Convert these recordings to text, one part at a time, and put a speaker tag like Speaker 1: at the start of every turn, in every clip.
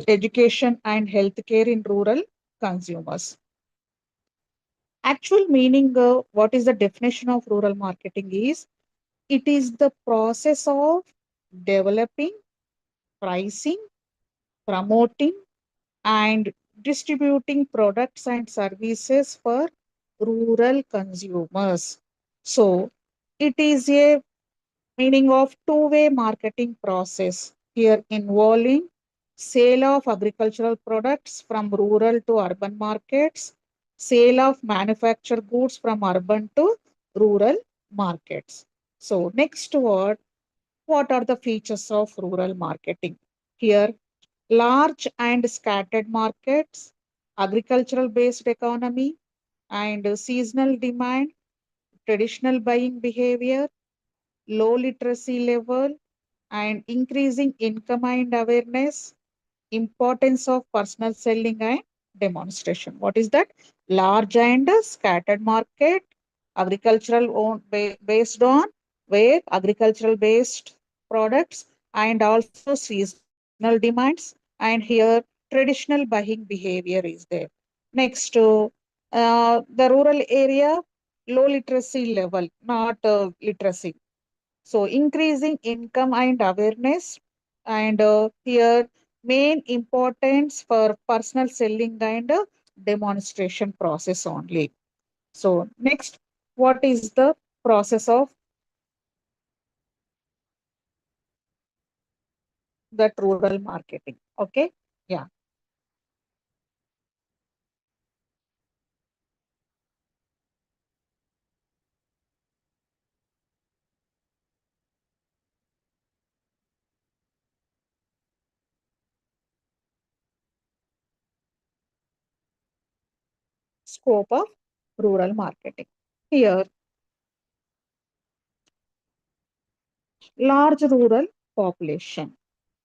Speaker 1: education and healthcare in rural consumers. Actual meaning, what is the definition of rural marketing is, it is the process of developing, pricing, promoting, and distributing products and services for rural consumers. So it is a meaning of two-way marketing process here involving sale of agricultural products from rural to urban markets, sale of manufactured goods from urban to rural markets. So next word, what are the features of rural marketing? Here, large and scattered markets, agricultural based economy, and seasonal demand, traditional buying behavior, low literacy level, and increasing income and awareness, importance of personal selling and demonstration. What is that? Large and scattered market, based on where agricultural based products, and also seasonal demands, and here traditional buying behavior is there. Next, the rural area, low literacy level, not literacy. So increasing income and awareness, and here main importance for personal selling and demonstration process only. So next, what is the process of that rural marketing? Okay, yeah, scope of rural marketing. Here, large rural population.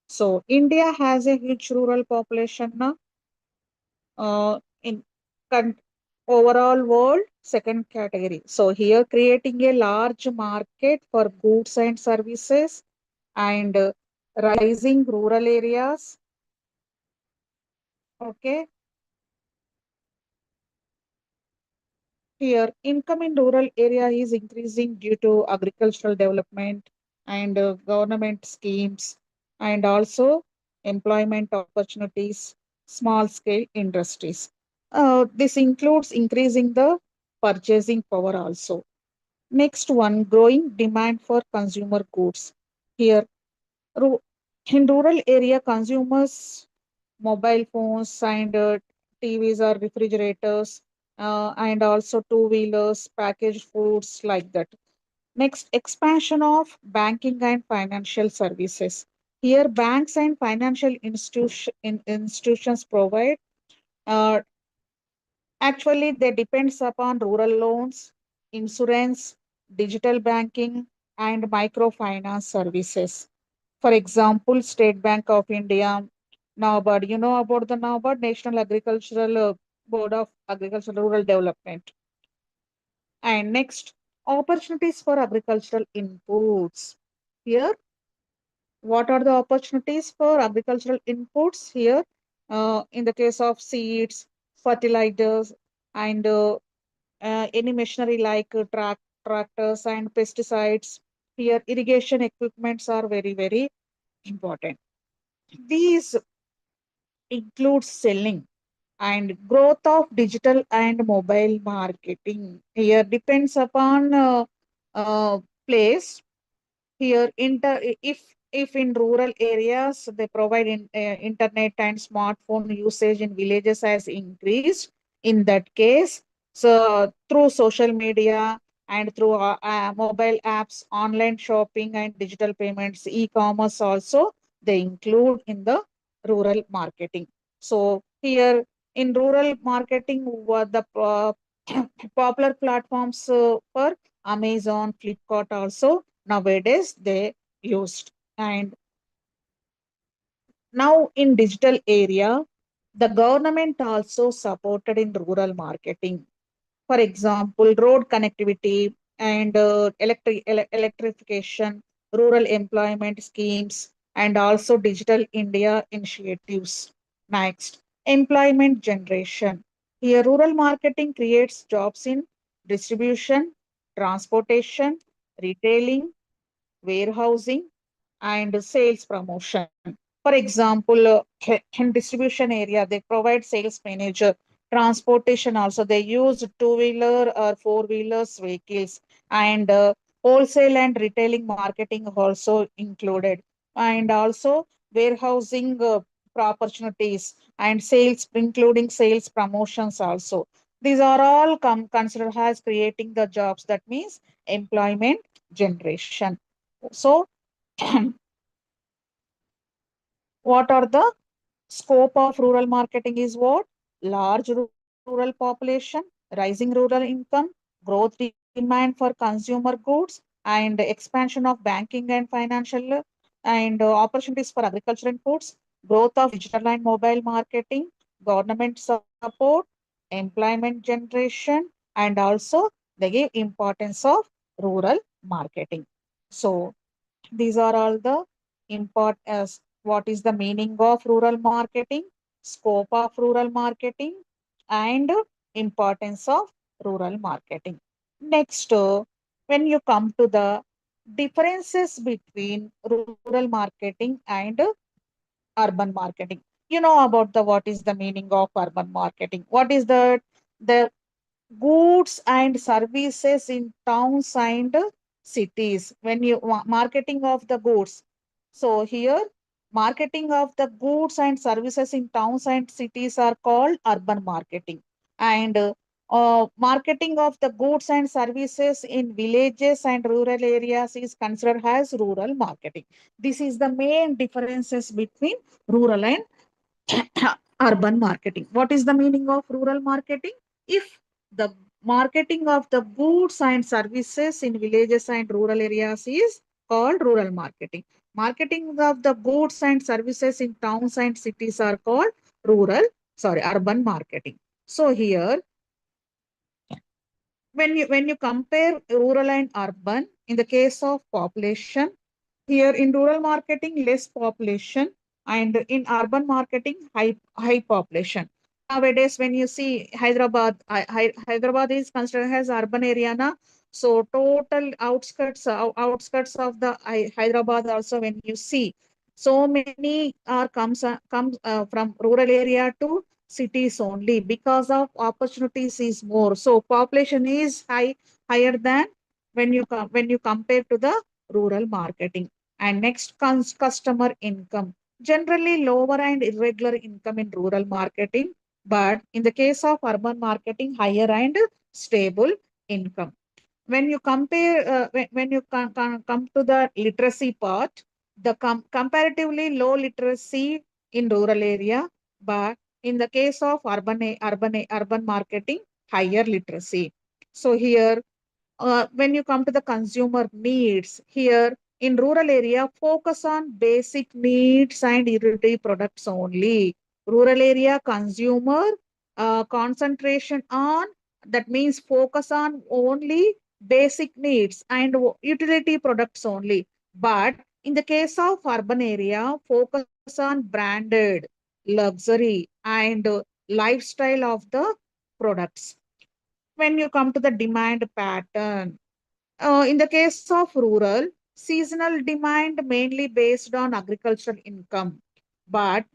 Speaker 1: So India has a huge rural population now. In con- overall world, second category. So here creating a large market for goods and services, and rising rural areas. Okay, here income in rural area is increasing due to agricultural development and government schemes, and also employment opportunities, small scale industries. This includes increasing the purchasing power also. Next one, growing demand for consumer goods. Here, ru- in rural area, consumers mobile phones and TVs or refrigerators, and also two-wheelers, packaged foods like that. Next, expansion of banking and financial services. Here, banks and financial institutions provide, uh, actually, they depends upon rural loans, insurance, digital banking, and microfinance services. For example, State Bank of India, NABARD. You know about the NABARD, National Agricultural Board of Agricultural Rural Development. And next, opportunities for agricultural inputs. Here, what are the opportunities for agricultural inputs here? In the case of seeds, fertilizers, and any machinery like tractors and pesticides. Here, irrigation equipments are very, very important. These include selling and growth of digital and mobile marketing. Here depends upon uh, place. Here, if in rural areas they provide internet and smartphone usage in villages has increased. In that case, so through social media and through mobile apps, online shopping and digital payments, e-commerce also they include in the rural marketing. So here in rural marketing, what the popular platforms for Amazon, Flipkart also nowadays they used. And now in digital area, the government also supported in rural marketing. For example, road connectivity and electrification, rural employment schemes, and also digital India initiatives. Next, employment generation. Here, rural marketing creates jobs in distribution, transportation, retailing, warehousing, and sales promotion. For example, in distribution area, they provide sales manager. Transportation also, they use two-wheeler or four-wheelers vehicles, and wholesale and retailing marketing also included, and also warehousing opportunities and sales, including sales promotions also. These are all considered as creating the jobs. That means employment generation. So, what are the scope of rural marketing is what? Large rural population, rising rural income, growth demand for consumer goods, and expansion of banking and financial and opportunities for agriculture and foods, growth of digital and mobile marketing, government support, employment generation, and also they give importance of rural marketing. So these are all the import as what is the meaning of rural marketing, scope of rural marketing, and importance of rural marketing. Next, when you come to the differences between rural marketing and urban marketing, you know about the what is the meaning of urban marketing. What is the goods and services in towns and cities when you marketing of the goods. So here marketing of the goods and services in towns and cities are called urban marketing, and marketing of the goods and services in villages and rural areas is considered as rural marketing. This is the main differences between rural and urban marketing. What is the meaning of rural marketing? If the marketing of the goods and services in villages and rural areas is called rural marketing. Marketing of the goods and services in towns and cities are called urban marketing. So here, when you compare rural and urban, in the case of population, here in rural marketing, less population, and in urban marketing, high population. Nowadays, when you see Hyderabad, Hyderabad is considered as urban area na. So total outskirts of the Hyderabad also, when you see, so many are comes from rural area to cities only because of opportunities is more. So population is higher than when you compare to the rural marketing. And next comes customer income. Generally lower and irregular income in rural marketing, but in the case of urban marketing, higher and stable income. When you compare, when you come to the literacy part, the comparatively low literacy in rural area, but in the case of urban marketing, higher literacy. So here when you come to the consumer needs, here in rural area, focus on basic needs and utility products only. Rural area consumer concentration on, that means focus on only basic needs and utility products only. But in the case of urban area, focus on branded, luxury, and lifestyle of the products. When you come to the demand pattern, in the case of rural, seasonal demand mainly based on agricultural income. But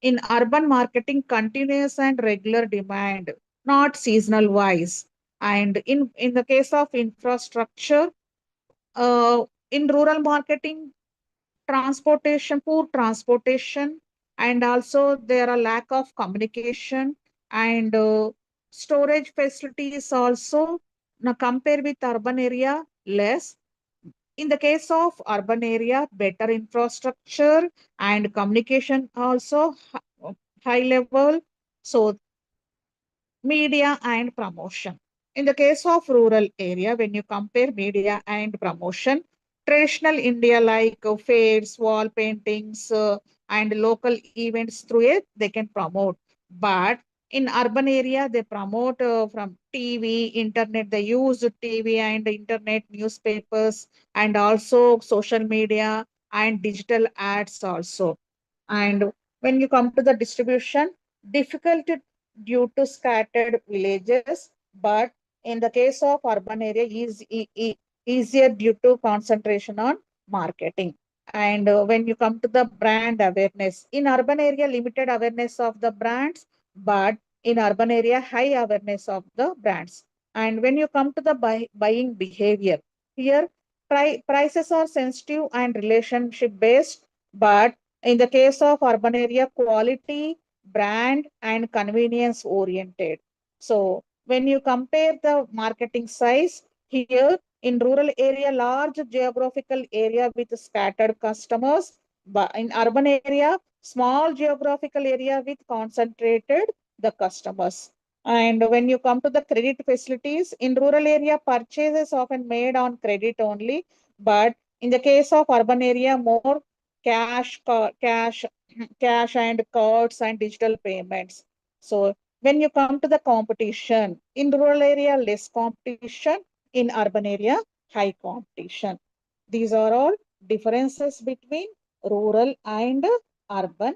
Speaker 1: in urban marketing, continuous and regular demand, not seasonal wise. And in the case of infrastructure, in rural marketing, poor transportation, and also there are lack of communication and storage facilities also. Now compare with urban area, less. In the case of urban area, better infrastructure and communication also high level. So media and promotion. In the case of rural area, when you compare media and promotion, traditional India like fairs, wall paintings, and local events through it, they can promote. But in urban area, they promote from TV, internet. They use TV and internet, newspapers, and also social media and digital ads also. And When you come to the distribution, difficult due to scattered villages, but in the case of urban area is easier due to concentration on marketing. And when you come to the brand awareness, in urban area, limited awareness of the brands, but in urban area, high awareness of the brands. And when you come to the buying behavior, here prices are sensitive and relationship based, but in the case of urban area, quality, brand, and convenience oriented. So when you compare the marketing size, here in rural area, large geographical area with scattered customers, but in urban area, small geographical area with concentrated the customers. And when you come to the credit facilities, in rural area, purchases often made on credit only, but in the case of urban area, more cash, cash and cards and digital payments. So when you come to the competition, in rural area, less competition, in urban area, high competition. These are all differences between rural and urban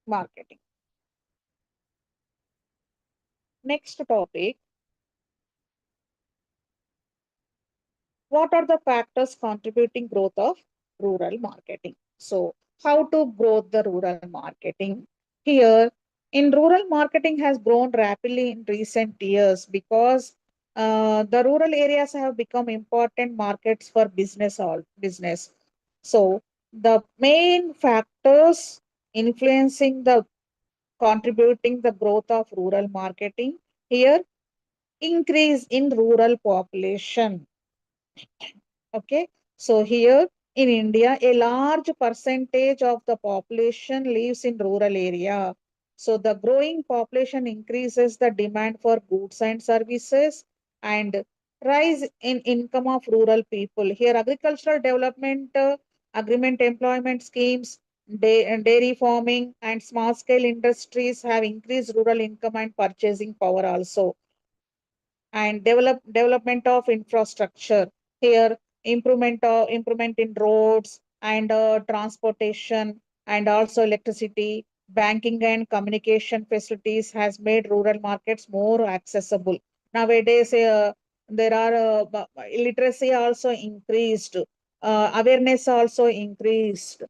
Speaker 1: marketing. Next topic, what are the factors contributing growth of rural marketing? So how to grow the rural marketing? Here, in rural marketing has grown rapidly in recent years because the rural areas have become important markets for business. So the main factors influencing the contributing the growth of rural marketing, here, increase in rural population. Okay, so here in India, a large percentage of the population lives in rural area. So the growing population increases the demand for goods and services and rise in income of rural people. Here, agricultural development, agreement employment schemes, dairy farming, and small scale industries have increased rural income and purchasing power also. And development of infrastructure, here improvement in roads and transportation and also electricity, banking and communication facilities has made rural markets more accessible nowadays. There are literacy also increased, awareness also increased.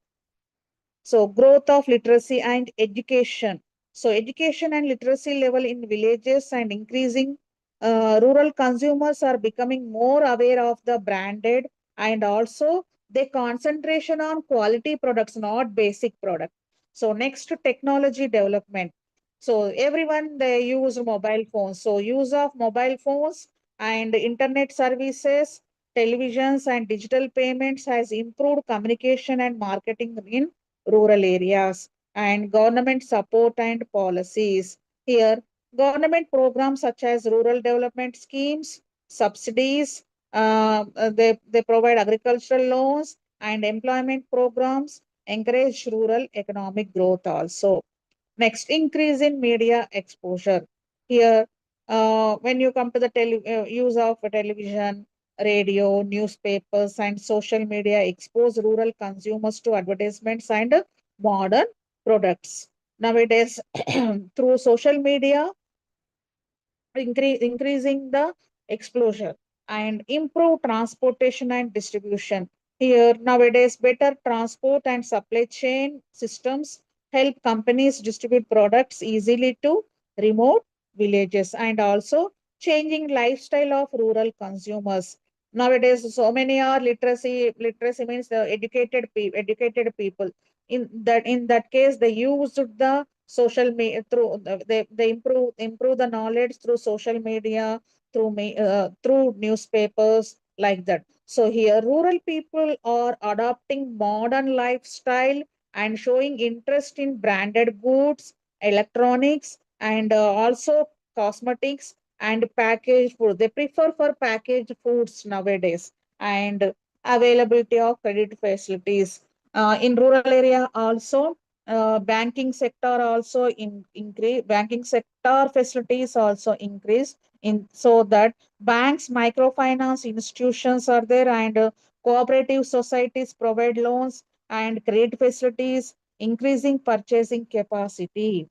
Speaker 1: So growth of literacy and education. So education and literacy level in villages and increasing, rural consumers are becoming more aware of the branded and also the concentration on quality products, not basic product. So next to technology development. So everyone they use mobile phones. So use of mobile phones and internet services, televisions and digital payments has improved communication and marketing in rural areas. And government support and policies. Here, government programs such as rural development schemes, subsidies, they provide agricultural loans and employment programs, encourage rural economic growth also. Next, increase in media exposure. Here, when you come to the use of television, radio, newspapers, and social media, expose rural consumers to advertisements and modern products. Nowadays, through social media, increasing the exposure and improve transportation and distribution. Here nowadays, better transport and supply chain systems help companies distribute products easily to remote villages and also changing lifestyle of rural consumers. Nowadays, so many are literacy. Literacy means the educated people. In that case, they used the social media through they improve the knowledge through social media, through newspapers like that. So here rural people are adopting modern lifestyle and showing interest in branded goods, electronics, and also cosmetics and packaged food. They prefer for packaged foods nowadays. And availability of credit facilities in rural area also, banking sector also increase, banking sector facilities also increase in, so that banks, microfinance institutions are there, and cooperative societies provide loans and credit facilities, increasing purchasing capacity.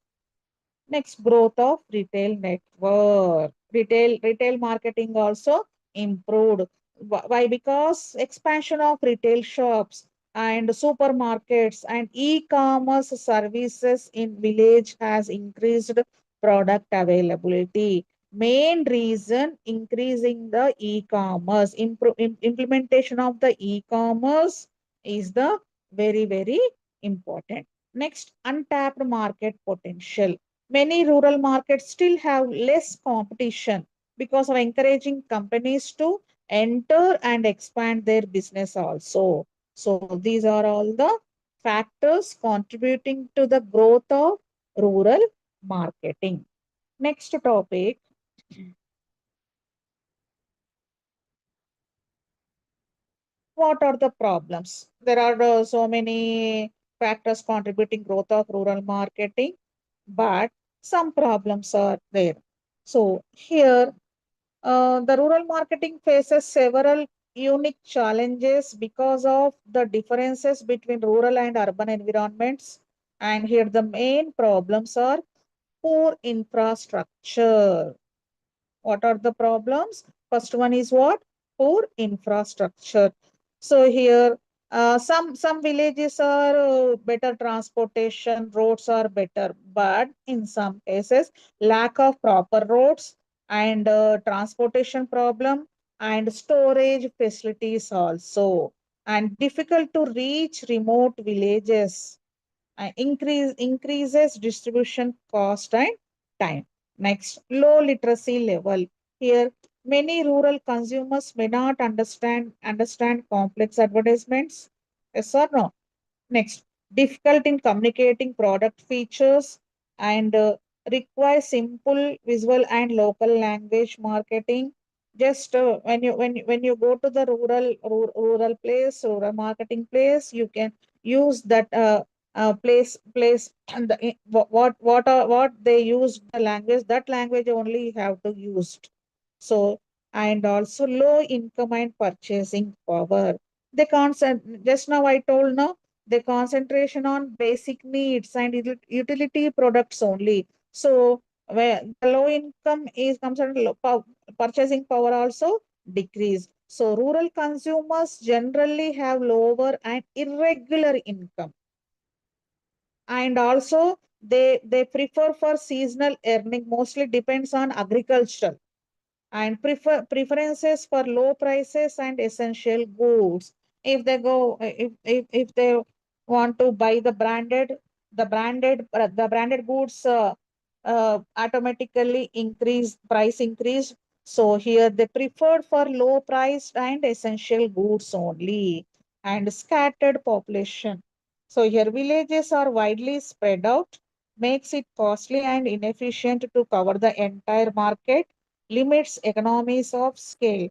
Speaker 1: Next, growth of retail network. Retail marketing also improved. Why? Because expansion of retail shops and supermarkets and e-commerce services in village has increased product availability. Main reason increasing the e-commerce, implementation of the e-commerce is the very important. Next, untapped market potential. Many rural markets still have less competition because of encouraging companies to enter and expand their business also. So these are all the factors contributing to the growth of rural marketing. Next topic, what are the problems? There are so many factors contributing growth of rural marketing, but some problems are there. So here the rural marketing faces several unique challenges because of the differences between rural and urban environments. And here the main problems are poor infrastructure. What are the problems? First one is what? Poor infrastructure. So here, some villages are better transportation, roads are better, but in some cases, lack of proper roads and transportation problem and storage facilities also, and difficult to reach remote villages increases distribution cost and time. Next, low literacy level. Here, many rural consumers may not understand complex advertisements. Yes or no? Next, difficult in communicating product features and require simple visual and local language marketing. Just when you go to the rural place, rural marketing place, you can use that place and what they use the language, that language only you have to use. So and also low income and purchasing power. They consent just now I told no, the concentration on basic needs and utility products only. So where the low income is concerned, purchasing power also decrease. So rural consumers generally have lower and irregular income, and also they prefer for seasonal earning, mostly depends on agriculture, and preferences for low prices and essential goods. If they go, if they want to buy the branded goods, automatically increase price increase. So here they preferred for low priced and essential goods only, and scattered population. So here villages are widely spread out, makes it costly and inefficient to cover the entire market, limits economies of scale.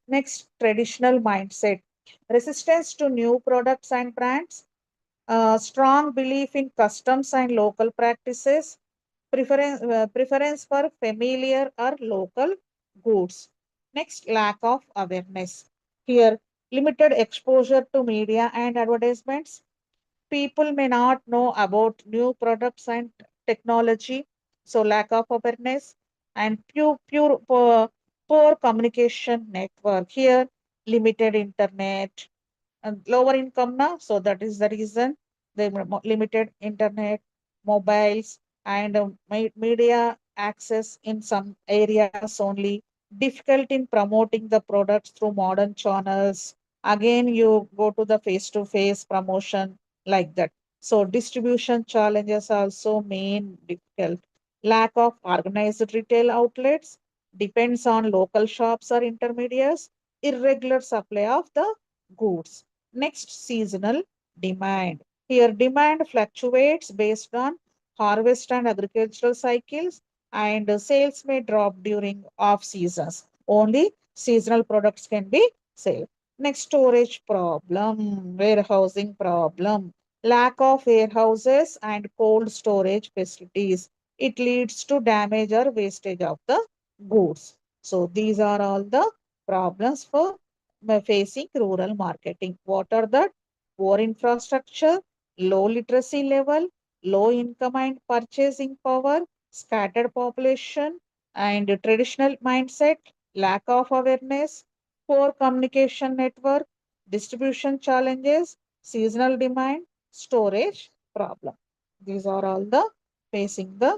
Speaker 1: Next, traditional mindset. Resistance to new products and brands, strong belief in customs and local practices, preference for familiar or local goods. Next, lack of awareness. Here, limited exposure to media and advertisements, people may not know about new products and technology, so lack of awareness and poor communication network. Here, limited internet and lower income now, so that is the reason they limited internet, mobiles, and media access in some areas only. Difficult in promoting the products through modern channels. Again, you go to the face-to-face promotion like that. So distribution challenges also main difficult. Lack of organized retail outlets, depends on local shops or intermediaries, irregular supply of the goods. Next, seasonal demand. Here, demand fluctuates based on harvest and agricultural cycles, and sales may drop during off seasons. Only seasonal products can be sold. Next, storage problem, warehousing problem, lack of warehouses and cold storage facilities. It leads to damage or wastage of the goods. So these are all the problems for facing rural marketing. What are the poor infrastructure, low literacy level, low income and purchasing power, scattered population, and traditional mindset, lack of awareness, poor communication network, distribution challenges, seasonal demand, storage problem. These are all the facing the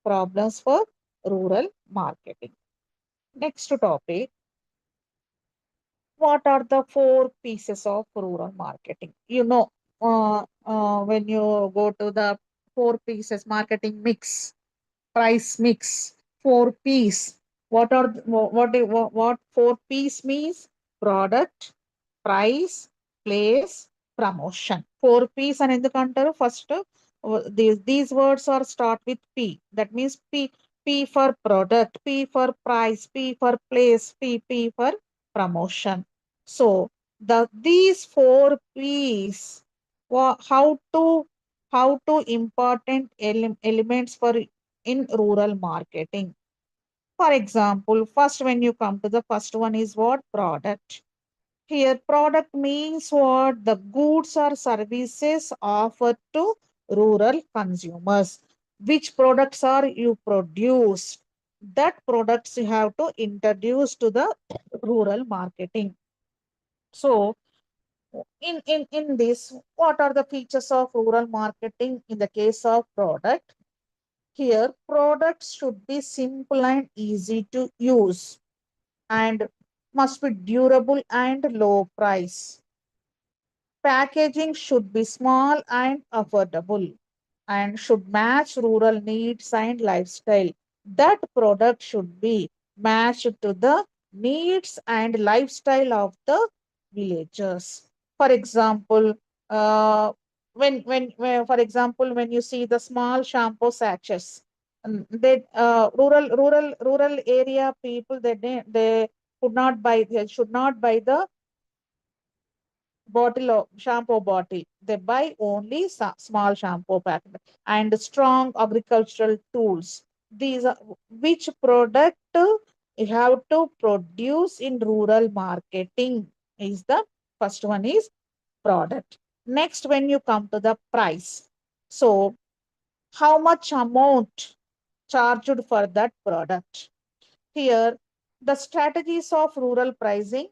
Speaker 1: problems for rural marketing. Next topic, what are the four pieces of rural marketing? When you go to the four pieces marketing mix, price mix, four P's. What four P's means? Product, price, place, promotion. Four P's and ఎందుకంటారు first these words are start with P. That means P for product, P for price, P for place, P for promotion. So these four P's, how to important elements for in rural marketing. For example, first when you come to the first one is what? Product. Here, product means what? The goods or services offered to rural consumers. Which products are you produce? That products you have to introduce to the rural marketing. So, in this, what are the features of rural marketing in the case of product? Here, products should be simple and easy to use and must be durable and low price. Packaging should be small and affordable and should match rural needs and lifestyle. That product should be matched to the needs and lifestyle of the villagers. For example, for example, when you see the small shampoo sachets, they rural area people they could not buy, they should not buy the bottle of shampoo bottle. They buy only small shampoo packet and strong agricultural tools. These are which product you have to produce in rural marketing is the first one is product. Next, when you come to the price. So, how much amount charged for that product? Here, the strategies of rural pricing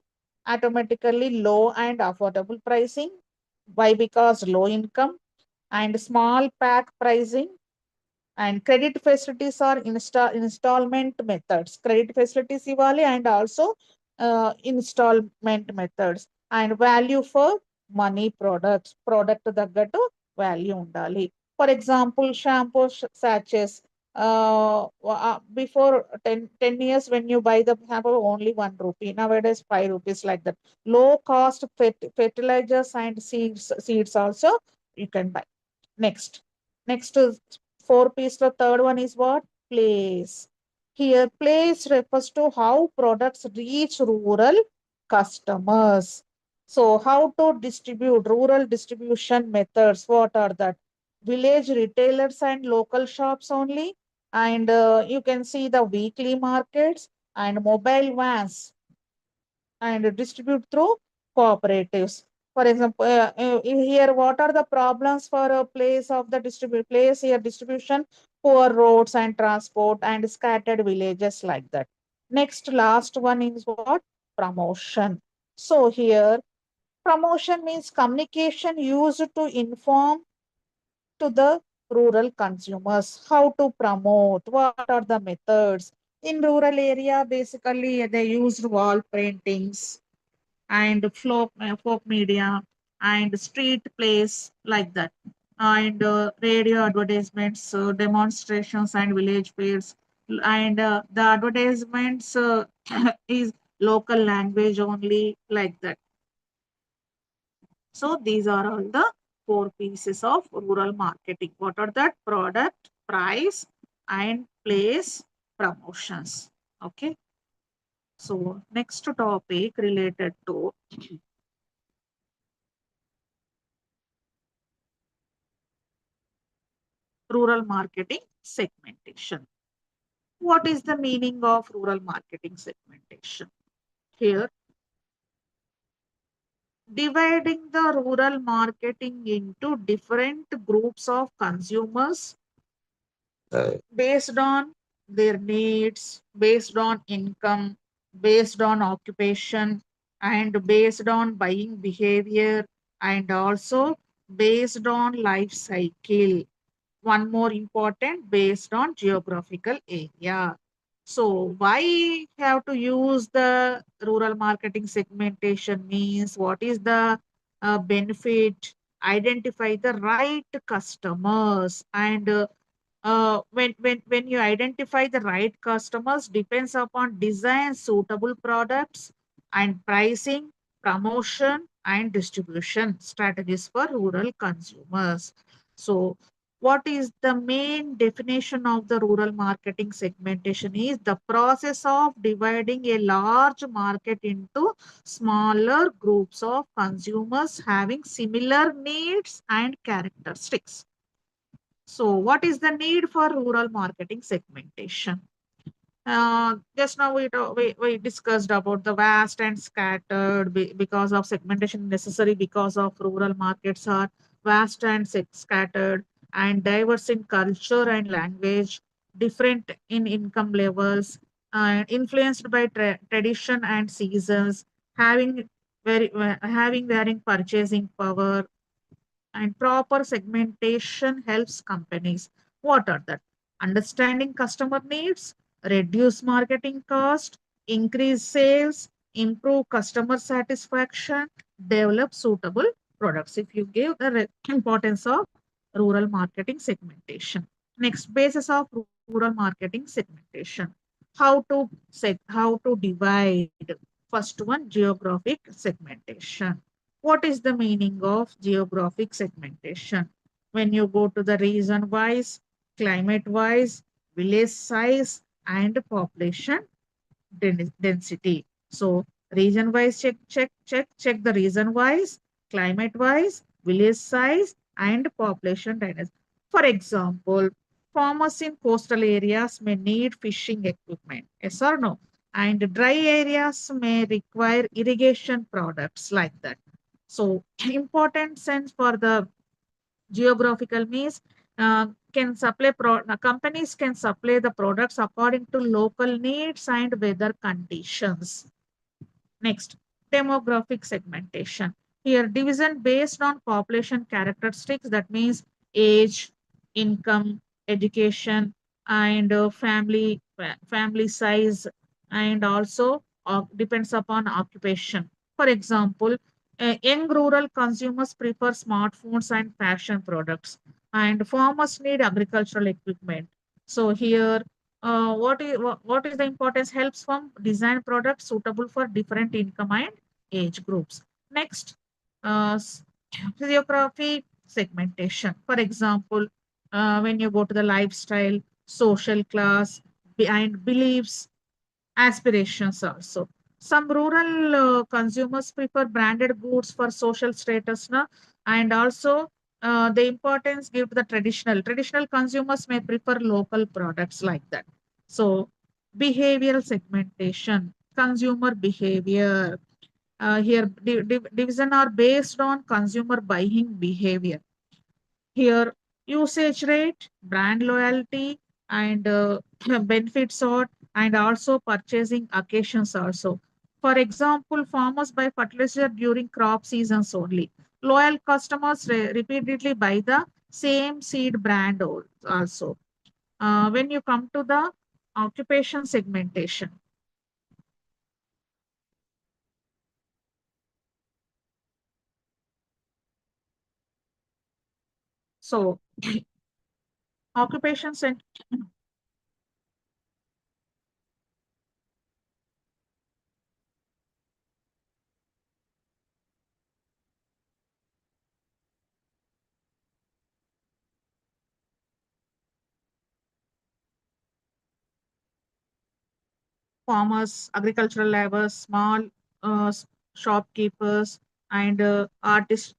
Speaker 1: automatically low and affordable pricing. Why? Because low income and small pack pricing and credit facilities are installment methods. Credit facilities ఇవ్వాలి and also installment methods and value for money products. Product తగ్గట్టు value ఉండాలి. For example, shampoo sachets. Before 10 years, when you buy the shampoo, only 1 rupee. Nowadays, 5 rupees like that. Low cost fertilizers and seeds also you can buy. Next is four piece. The third one is what? Place. Here, place refers to how products reach rural customers. So, how to distribute rural distribution methods? What are that? Village retailers and local shops only. And you can see the weekly markets and mobile vans and distribute through cooperatives. For example, here, what are the problems for a place of the place here distribution? Poor roads and transport and scattered villages like that. Next, last one is what? Promotion. So here, promotion means communication used to inform to the rural consumers how to promote, what are the methods. In rural area, basically they used wall paintings and folk media and street plays like that and radio advertisements, demonstrations and village fairs and the advertisements is local language only like that. So these are all the four pieces of rural marketing. What are that? Product, price and place, promotions. Okay. So next topic related to rural marketing segmentation. What is the meaning of rural marketing segmentation? Here, dividing the rural marketing into different groups of consumers based on their needs, based on income, based on occupation, and based on buying behavior, and also based on life cycle. One more important, based on geographical area. So why have to use the rural marketing segmentation means what is the benefit, identify the right customers, and when you identify the right customers depends upon design suitable products and pricing, promotion and distribution strategies for rural consumers. So what is the main definition of the rural marketing segmentation is the process of dividing a large market into smaller groups of consumers having similar needs and characteristics. So, what is the need for rural marketing segmentation? Just now we discussed about the vast and scattered because of segmentation necessary because of rural markets are vast and scattered and diverse in culture and language, different in income levels, and influenced by tradition and seasons, having having varying purchasing power, and proper segmentation helps companies. What are that? Understanding customer needs, reduce marketing cost, increase sales, improve customer satisfaction, develop suitable products. If you give the importance of rural marketing segmentation. Next, basis of rural marketing segmentation. How to divide. First one, geographic segmentation. What is the meaning of geographic segmentation? When you go to the region wise, climate wise, village size, and population density. So region wise, check the region wise, climate wise, village size, and population density. For example, farmers in coastal areas may need fishing equipment. Yes or no? And dry areas may require irrigation products like that. So important sense for the geographical means companies can supply the products according to local needs and weather conditions. Next, demographic segmentation. Here, division based on population characteristics, that means age, income, education, and family size, and also depends upon occupation. For example, young rural consumers prefer smartphones and fashion products, and farmers need agricultural equipment. So here what is the importance helps from design products suitable for different income and age groups. Next, physiography segmentation. For example, when you go to the lifestyle, social class, and beliefs, aspirations also. Some rural consumers prefer branded goods for social status, na? And also the importance give to the traditional. Traditional consumers may prefer local products like that. So, behavioral segmentation, consumer behavior. Here, division are based on consumer buying behavior. Here, usage rate, brand loyalty, and benefit sort, and also purchasing occasions also. For example, farmers buy fertilizer during crop seasons only. Loyal customers repeatedly buy the same seed brand also. When you come to the occupation segmentation, so occupation farmers, agricultural laborers, small shopkeepers, and artists,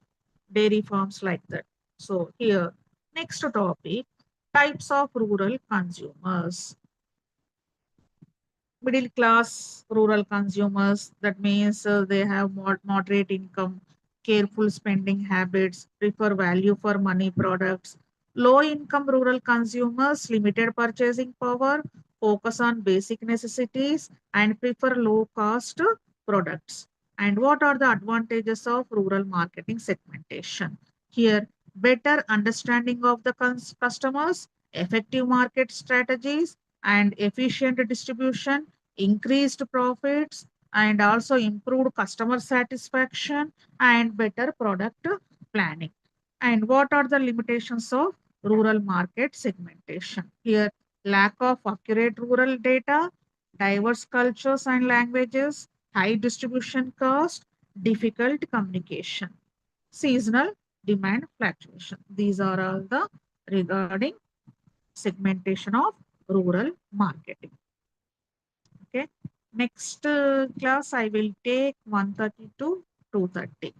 Speaker 1: dairy farms like that. So here, next topic, types of rural consumers. Middle class rural consumers, that means they have moderate income careful spending habits, prefer value for money products. Low income rural consumers, limited purchasing power, focus on basic necessities, and prefer low cost products. And what are the advantages of rural marketing segmentation? Here, better understanding of the customers, effective market strategies, and efficient distribution, increased profits, and also improved customer satisfaction and better product planning. And what are the limitations of rural market segmentation? Here, lack of accurate rural data, diverse cultures and languages, high distribution cost, difficult communication, seasonal demand fluctuation. These are all the regarding segmentation of rural marketing. Okay. Next class I will take 1:30 to 2:30.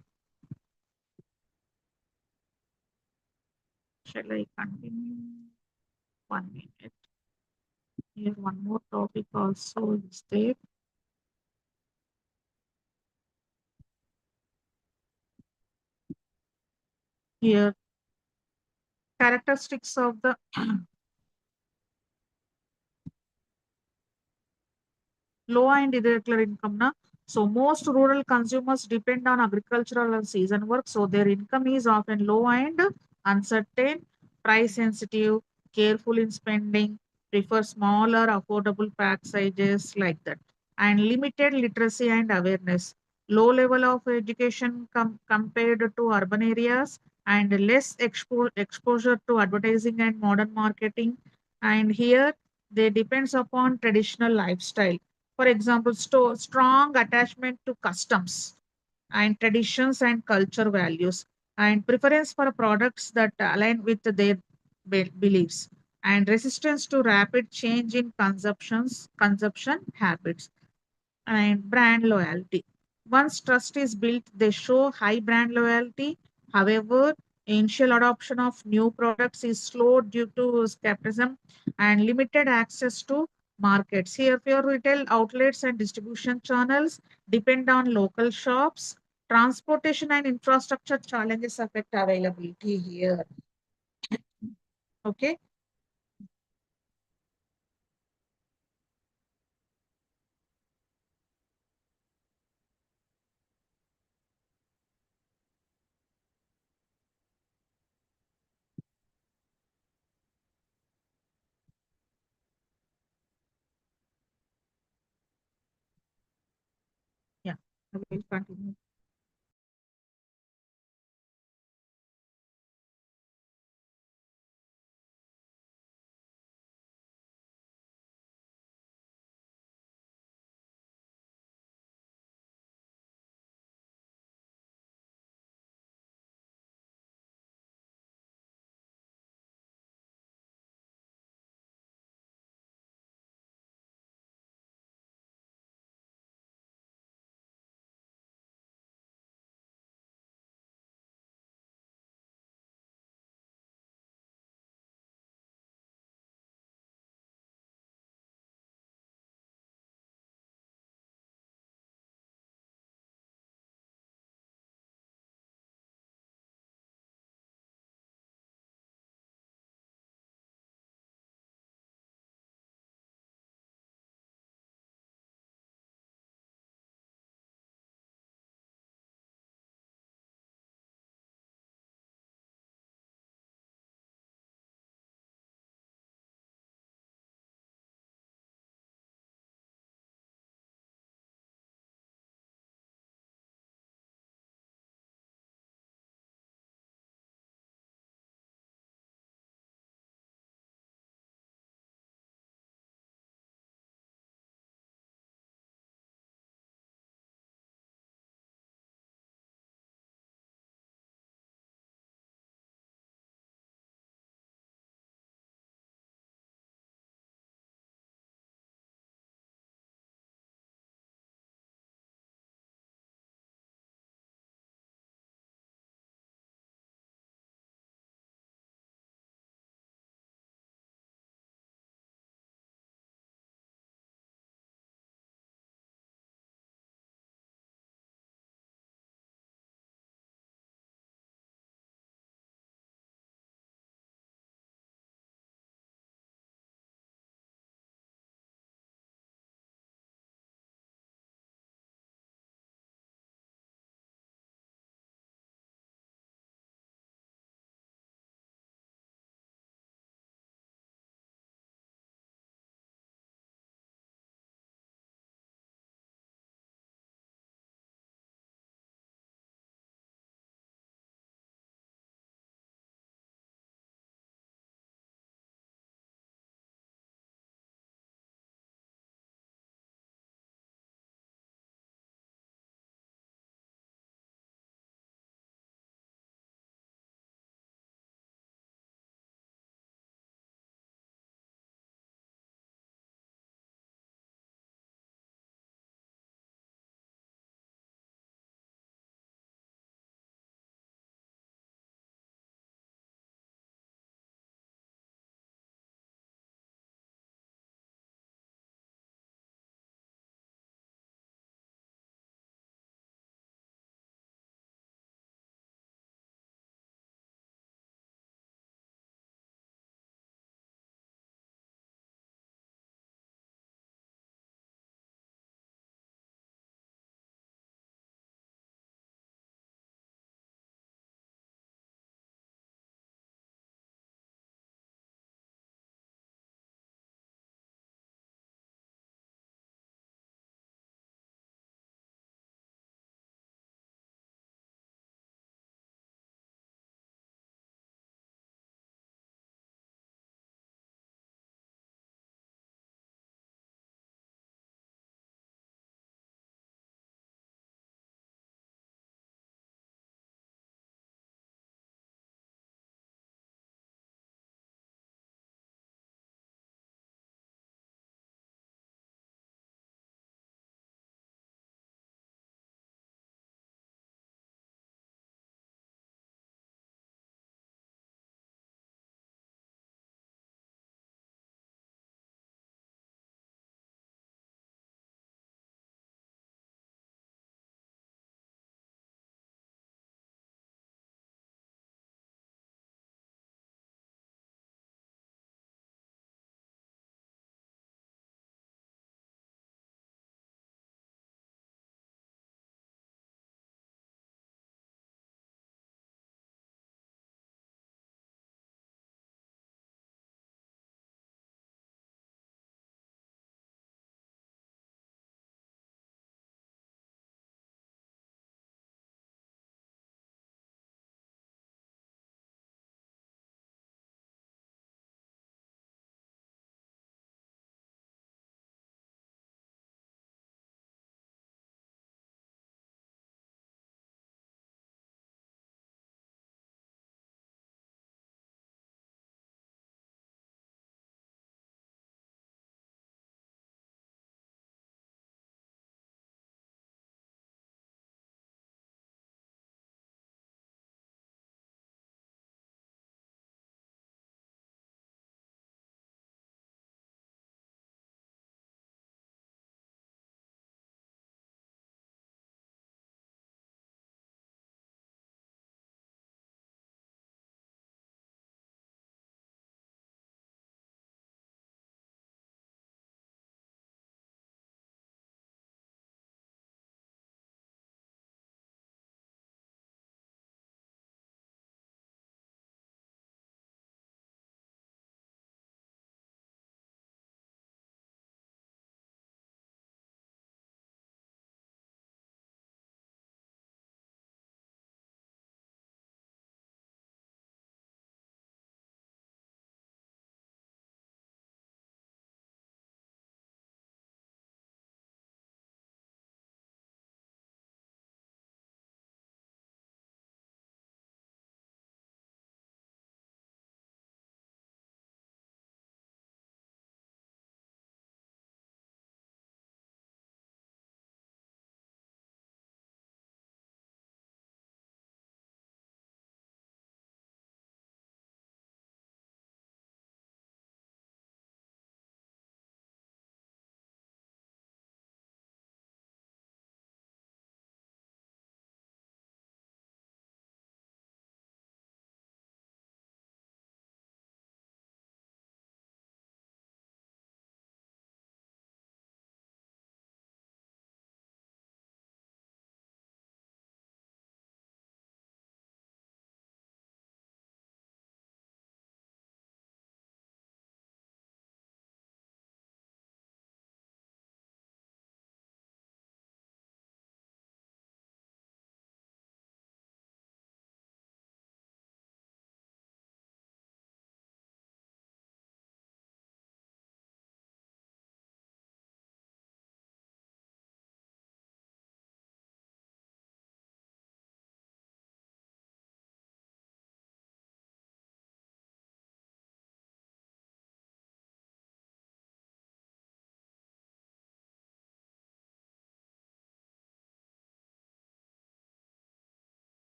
Speaker 1: Shall I continue? 1 minute. Here one more topic also is there. Here characteristics of the low and irregular income. Na? So most rural consumers depend on agricultural and season work. So their income is often low and uncertain, price sensitive, careful in spending, prefer smaller, affordable pack sizes like that. And limited literacy and awareness. Low level of education compared to urban areas and less exposure to advertising and modern marketing. And here they depends upon traditional lifestyle, for example, strong attachment to customs and traditions and culture values, and preference for products that align with their beliefs, and resistance to rapid change in consumption habits, and brand loyalty. Once trust is built, they show high brand loyalty. However, initial adoption of new products is slow due to skepticism and limited access to markets. Here, fewer retail outlets and distribution channels depend on local shops. Transportation and infrastructure challenges affect availability here. Okay. Yeah, I will continue.